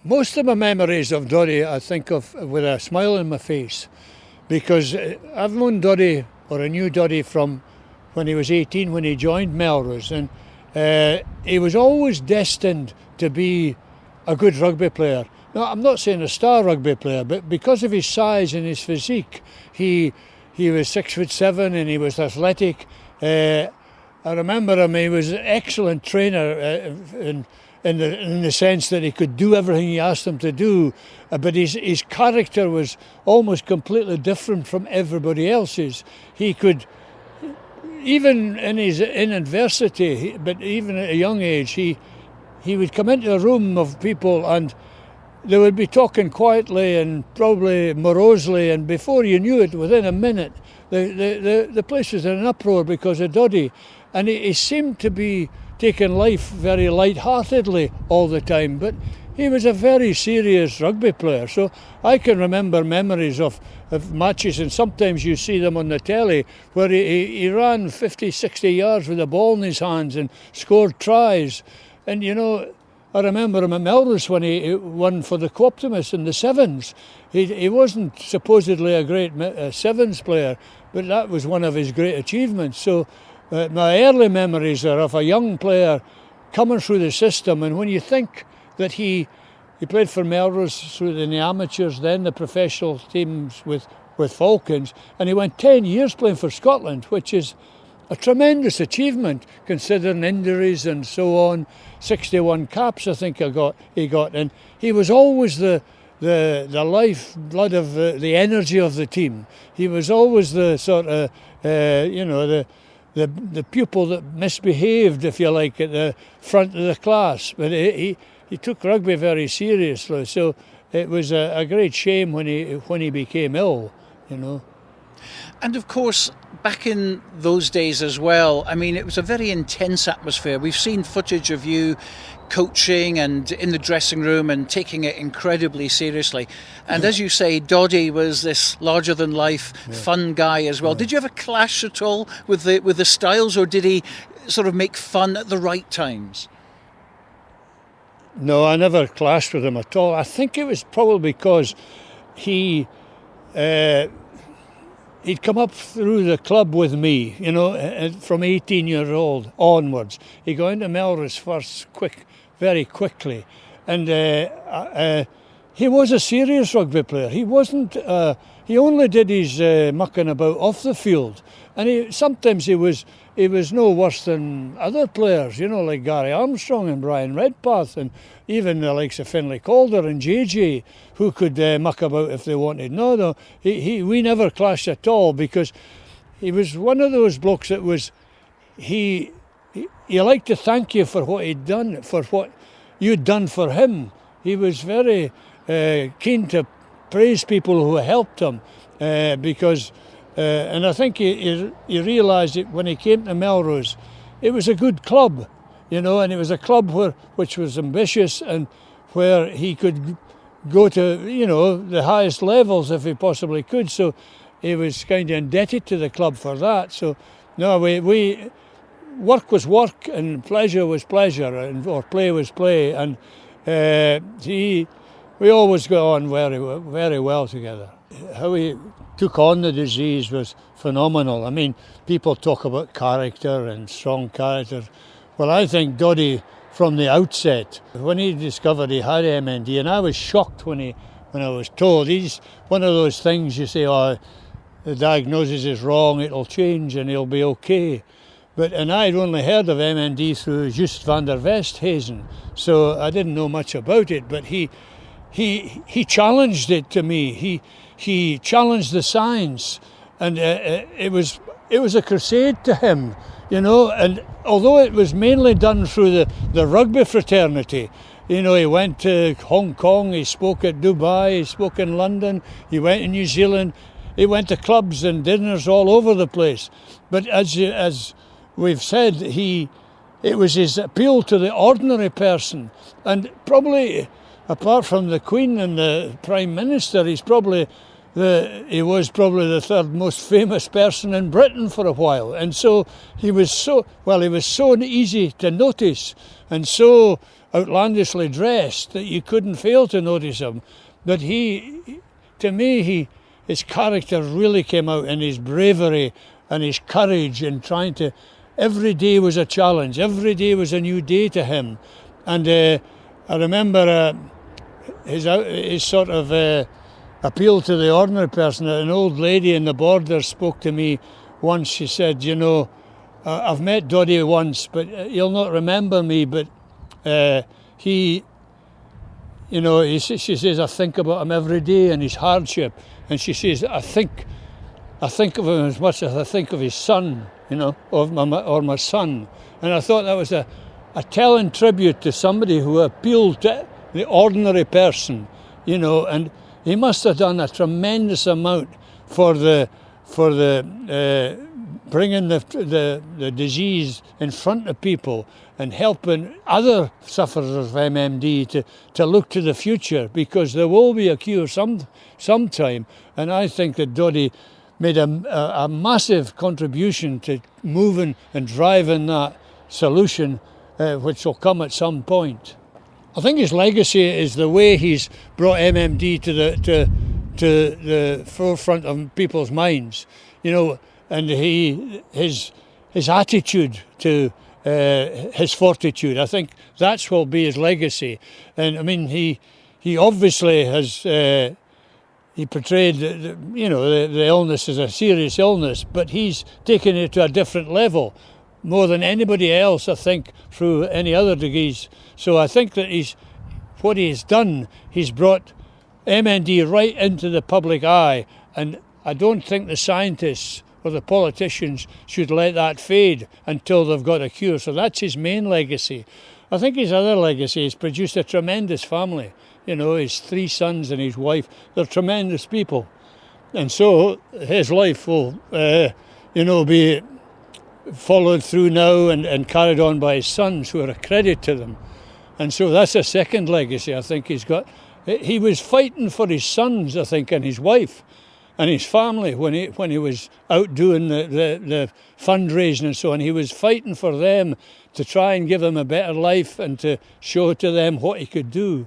Most of my memories of Doddie I think of with a smile on my face, because I've known Doddie, or I knew Doddie from when he was 18 when he joined Melrose, and he was always destined to be a good rugby player. Now, I'm not saying a star rugby player, but because of his size and his physique, he was 6'7" and he was athletic. I remember him; he was an excellent trainer in the sense that he could do everything he asked him to do, but his character was almost completely different from everybody else's. He could, even in adversity, but even at a young age, he would come into a room of people and they would be talking quietly and probably morosely, and before you knew it, within a minute, the place was in an uproar because of Doddie. And he seemed to be taking life very light-heartedly all the time, but he was a very serious rugby player. So I can remember memories of matches, and sometimes you see them on the telly, where he ran 50, 60 yards with the ball in his hands and scored tries. And you know, I remember him at Melrose when he won for the Co-Optimists in the sevens. He wasn't supposedly a great sevens player, but that was one of his great achievements. So my early memories are of a young player coming through the system, and when you think that he played for Melrose through in the amateurs, then the professional teams with Falcons, and he went 10 years playing for Scotland, which is a tremendous achievement considering injuries and so on. 61 caps I think he got, and he was always the lifeblood of the energy of the team. He was always the sort of the pupil that misbehaved, if you like, at the front of the class. But he took rugby very seriously. So it was a great shame when he became ill, you know. And of course, back in those days as well, I mean, it was a very intense atmosphere. We've seen footage of you coaching and in the dressing room and taking it incredibly seriously. And as you say, Doddie was this larger-than-life fun guy as well. Did you have a clash at all with the styles, or did he sort of make fun at the right times? No, I never clashed with him at all. I think it was probably because he'd come up through the club with me, you know, from 18-year-old onwards. He got into Melrose first very quickly. And he was a serious rugby player. He wasn't, he only did his mucking about off the field. And sometimes he was no worse than other players, you know, like Gary Armstrong and Brian Redpath, and even the likes of Finlay Calder and JJ, who could muck about if they wanted. No, we never clashed at all, because he was one of those blokes that was, he liked to thank you for what he'd done, for what you'd done for him. He was very keen to praise people who helped him, because and I think he realised it when he came to Melrose. It was a good club, you know, and it was a club which was ambitious and where he could go to, you know, the highest levels if he possibly could. So he was kind of indebted to the club for that. So no, we work was work and pleasure was pleasure, or play was play, and we always got on very, very well together. How he took on the disease was phenomenal. I mean, people talk about character and strong character. Well, I think Doddie, from the outset, when he discovered he had MND, and I was shocked when I was told, he's one of those things you say, oh, the diagnosis is wrong, it'll change and he'll be okay. And I'd only heard of MND through Just van der Westhuizen, so I didn't know much about it, but he challenged it to me. He challenged the science, and it was a crusade to him, you know. And although it was mainly done through the rugby fraternity, you know, he went to Hong Kong, he spoke at Dubai, he spoke in London, he went to New Zealand, he went to clubs and dinners all over the place. But as we've said, it was his appeal to the ordinary person, and probably, apart from the Queen and the Prime Minister, he was probably the third most famous person in Britain for a while. And so he was so easy to notice and so outlandishly dressed that you couldn't fail to notice him. But to me, his character really came out in his bravery and his courage in trying to. Every day was a challenge. Every day was a new day to him. And I remember his sort of appeal to the ordinary person. An old lady in the border spoke to me once. She said, I've met Doddie once, but you'll not remember me, but she says, I think about him every day and his hardship. And she says, I think of him as much as I think of his son, or my son. And I thought that was a telling tribute to somebody who appealed to the ordinary person, and he must have done a tremendous amount for the bringing the disease in front of people and helping other sufferers of MMD to look to the future, because there will be a cure sometime. And I think that Doddie made a massive contribution to moving and driving that solution, which will come at some point. I think his legacy is the way he's brought MMD to the forefront of people's minds, and his attitude to his fortitude. I think that's will be his legacy. And I mean, he obviously has he portrayed the illness as a serious illness, but he's taken it to a different level, more than anybody else, I think, through any other degrees. So I think that what he's done, he's brought MND right into the public eye, and I don't think the scientists or the politicians should let that fade until they've got a cure. So that's his main legacy. I think his other legacy is produced a tremendous family. His 3 sons and his wife, they're tremendous people. And so his life will, be followed through now and carried on by his sons, who are a credit to them. And so that's a second legacy I think he's got. He was fighting for his sons, I think, and his wife and his family when he was out doing the fundraising and so on. He was fighting for them to try and give them a better life and to show to them what he could do.